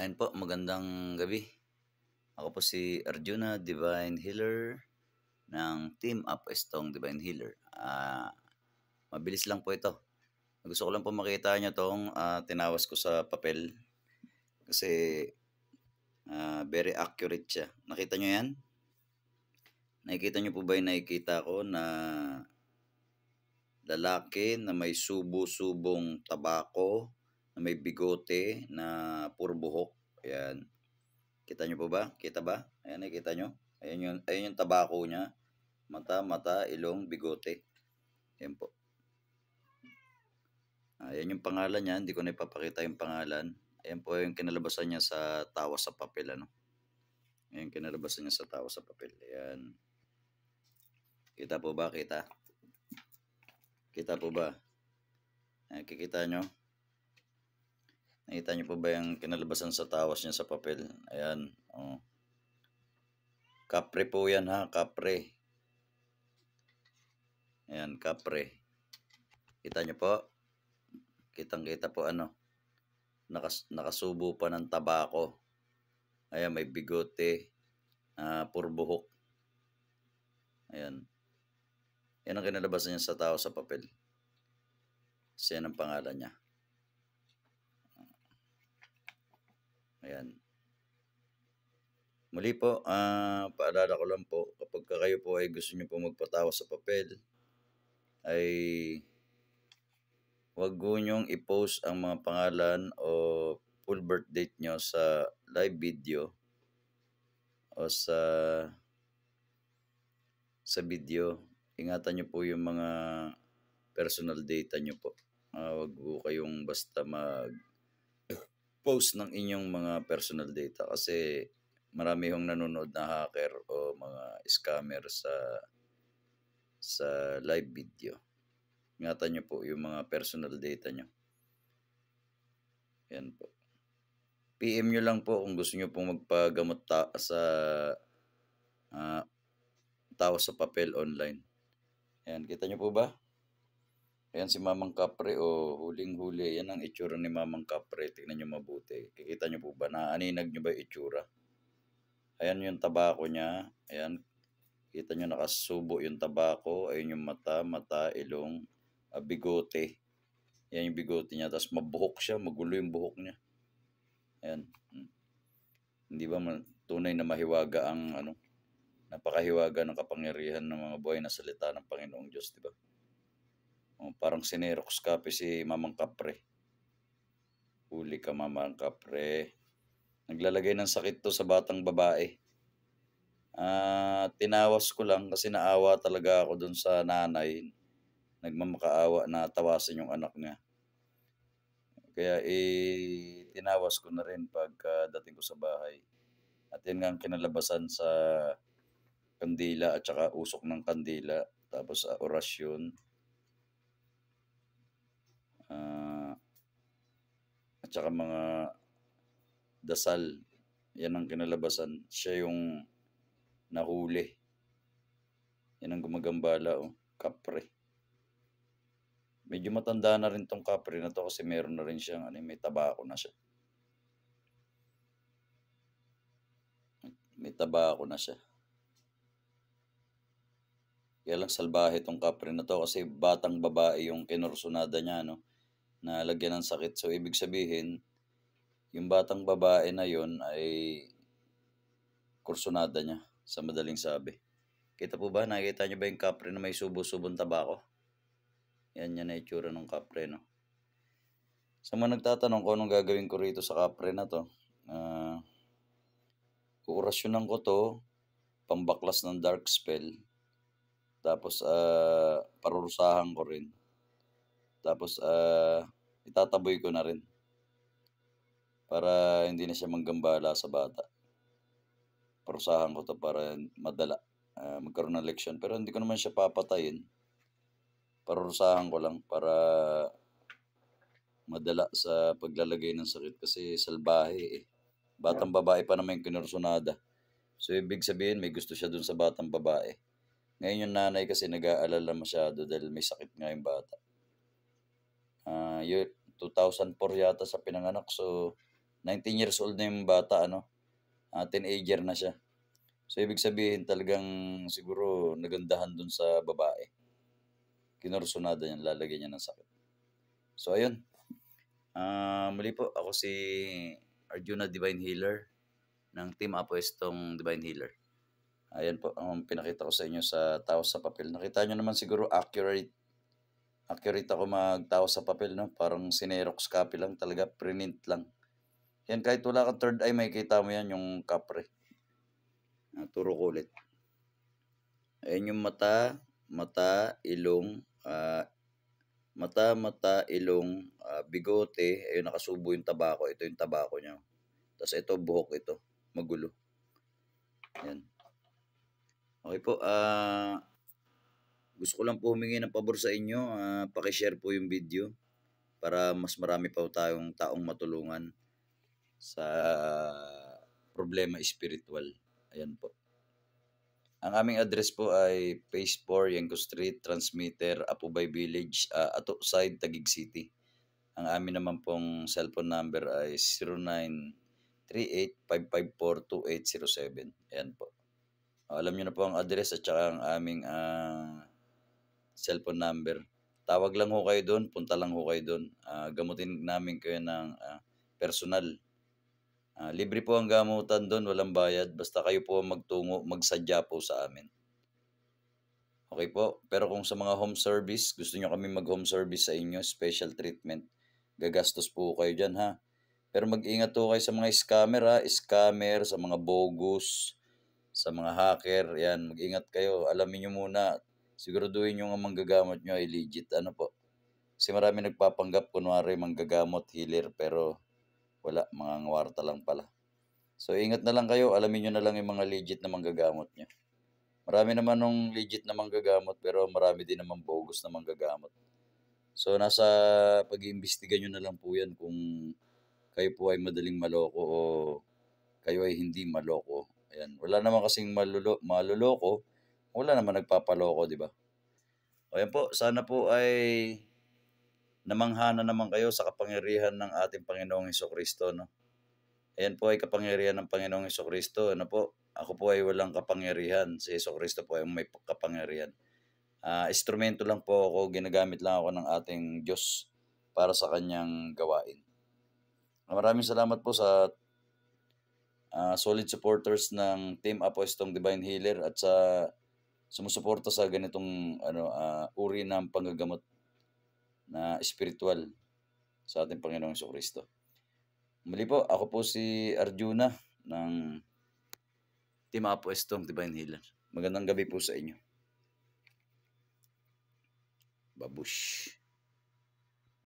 Ayun po, magandang gabi. Ako po si Arjuna, Divine Healer ng Team Up Estong Divine Healer. Mabilis lang po ito. Gusto ko lang po makita niyo 'tong, tinawas ko sa papel kasi, very accurate siya. Nakita niyo 'yan? Nakikita niyo po ba yung nakikita ko na lalaki na may subo-subong tabako, na may bigote na puro buhok, ayan. Kita niyo po ba? Kita ba? Ayan, nakikita niyo? Ayan yung tabako niya. Mata, ilong, bigote. Ayan po. Ayan yung pangalan niya. Hindi ko na ipapakita yung pangalan. Ayan po yung kinalabasan niya sa tawas sa papel. Ano? Ayan yung kinalabasan niya sa tawas sa papel. Ayan. Kita po ba? Kita? Kita po ba? Ayan, kikita niyo? Nakita niyo po ba yung kinalabasan sa tawas niya sa papel? Ayan. Oh. Kapre po yan ha. Kapre. Ayan, kapre. Kita niyo po? Kitang-kita po ano. Nakasubo pa ng tabako. Ayan, may bigote. Puro buhok. Ayan. Yan ang kinalabasan niya sa tao sa papel. Kasi yan ang pangalan niya. Ayan. Muli po, paalala ko lang po, kapag kayo po ay gusto niyo po magpatawa sa papel, ay huwag niyong i-post ang mga pangalan o full birth date nyo sa live video o sa video. Ingatan nyo po yung mga personal data nyo po. Huwag po kayong basta mag-post ng inyong mga personal data kasi marami hong nanonood na hacker o mga scammer sa live video. Ingatan nyo po yung mga personal data nyo. Yan po. PM nyo lang po kung gusto nyo pong magpagamot sa tao sa papel online. Ayan, kita nyo po ba? Ayan si Mamang Kapre, huling-huli. Yan ang itsura ni Mamang Kapre. Tingnan nyo mabuti. Kikita nyo po ba? Naaninag nyo ba yung itsura? Ayan yung tabako niya. Ayan. Kita nyo nakasubo yung tabako. Ayan yung mata, ilong, bigote. Ayan yung bigote niya. Tapos mabuhok siya. Magulo yung buhok niya. Ayan. Hindi ba tunay na mahiwaga ang napakahiwaga ng kapangyarihan ng mga buhay na salita ng Panginoong Diyos, di ba? Parang sinerox copy si Mamang Kapre. Huli ka, Mamang Kapre. Naglalagay ng sakit to sa batang babae. Tinawas ko lang kasi naawa talaga ako dun sa nanay. Nagmamakaawa na tawasin yung anak niya. Kaya tinawas ko na rin pagdating ko sa bahay. At yan nga ang kinalabasan sa kandila at saka usok ng kandila. Tapos orasyon. At saka mga dasal. Yan ang kinalabasan. Siya yung nahuli. Yan ang gumagambala. Kapre. Medyo matanda na rin tong kapre na to kasi meron na rin siyang may tabako na siya. May tabako na siya. Kaya lang salbahe tong kapre na to kasi batang babae yung kinursunada niya, na lagyan ng sakit. So, ibig sabihin, yung batang babae na yon ay kursunada niya, sa madaling sabi. Kita po ba? Nakikita niyo ba yung kapre na may subo-subong tabako? Yan na itsura ng kapre, no? Sa mga nagtatanong kung anong gagawin ko rito sa kapre na to, kuorasyonan ko to, pambaklas ng dark spell. Tapos, parurusahan ko rin. Tapos, itataboy ko na rin. Para hindi na siya manggambala sa bata. Parusahan ko to para madala. Magkaroon ng leksyon. Pero hindi ko naman siya papatayin. Parurusahan ko lang para madala sa paglalagay ng sakit. Kasi salbahe Batang babae pa naman yung kinursunada. So, ibig sabihin, may gusto siya dun sa batang babae. Ngayon yung nanay kasi nag-aalala masyado dahil may sakit nga yung bata. 2004 yata sa pinanganak. So, 19 years old na yung bata ano, teenager na siya. So, ibig sabihin talagang siguro nagandahan dun sa babae. Kinursonada niya, lalagyan niya ng sakit. So ayun, muli po ako si Arjuna Divine Healer ng Team Apuestong Divine Healer. Ayan po ang pinakita ko sa inyo sa taos sa papel. Nakita niyo naman siguro accurate ako magtaos sa papel 'no, parang sinerox copy lang talaga, prinint lang. Yan kahit wala kang third eye makikita mo yan yung kapre. Turo ko ulit. Ayan yung mata, ilong, ilong, bigote, ayun nakasubo yung tabako, ito yung tabako niya. Tapos ito buhok ito, magulo. Yan. Okay po, gusto ko lang po humingi ng pabor sa inyo, paki-share po yung video para mas marami pa tayong taong matulungan sa problema espiritual. Ayan po. Ang aming address po ay Phase 4, Yenko Street, Transmitter, Apubay Village, Ato Side, Taguig City. Ang amin naman pong cellphone number ay 0938-554-2807. Ayan po. Alam niyo na po ang address at saka ang aming cellphone number. Tawag lang ho kayo doon, punta lang ho kayo doon. Gamutin namin kayo ng personal. Libre po ang gamutan doon, walang bayad. Basta kayo po magtungo, magsadya po sa amin. Okay po? Pero kung sa mga home service, gusto nyo kami mag-home service sa inyo, special treatment, gagastos po kayo dyan ha. Pero mag-ingat po kayo sa mga scammer ha, scammer, sa mga bogus, sa mga hacker, yan, mag-ingat kayo. Alamin nyo muna, siguraduhin nyo nga manggagamot nyo ay legit, ano po. Kasi marami nagpapanggap, kunwari manggagamot, healer, pero wala, mga ngwarta lang pala. So, ingat na lang kayo. Alamin nyo na lang yung mga legit na manggagamot nyo. Marami naman nung legit na manggagamot, pero marami din naman bogus na manggagamot. So, nasa pag-iimbestiga nyo na lang po yan kung kayo po ay madaling maloko o kayo ay hindi maloko. Ayan. Wala naman kasing maluloko. Wala naman nagpapaloko, di ba? O yan po, sana po ay namanghana naman kayo sa kapangyarihan ng ating Panginoong Hesukristo, no? Ayan po ay kapangyarihan ng Panginoong Hesukristo. Ano po? Ako po ay walang kapangyarihan. Si Hesukristo po ay may kapangyarihan. Instrumento lang po ako, ginagamit lang ako ng ating Diyos para sa kanyang gawain. Maraming salamat po sa solid supporters ng Team Apuestong Divine Healer at sa sumusuporta sa ganitong uri ng panggagamot na espiritual sa ating Panginoong Jesucristo. Muli po, ako po si Arjuna ng Team Apuestong Divine Healer. Magandang gabi po sa inyo. Babush.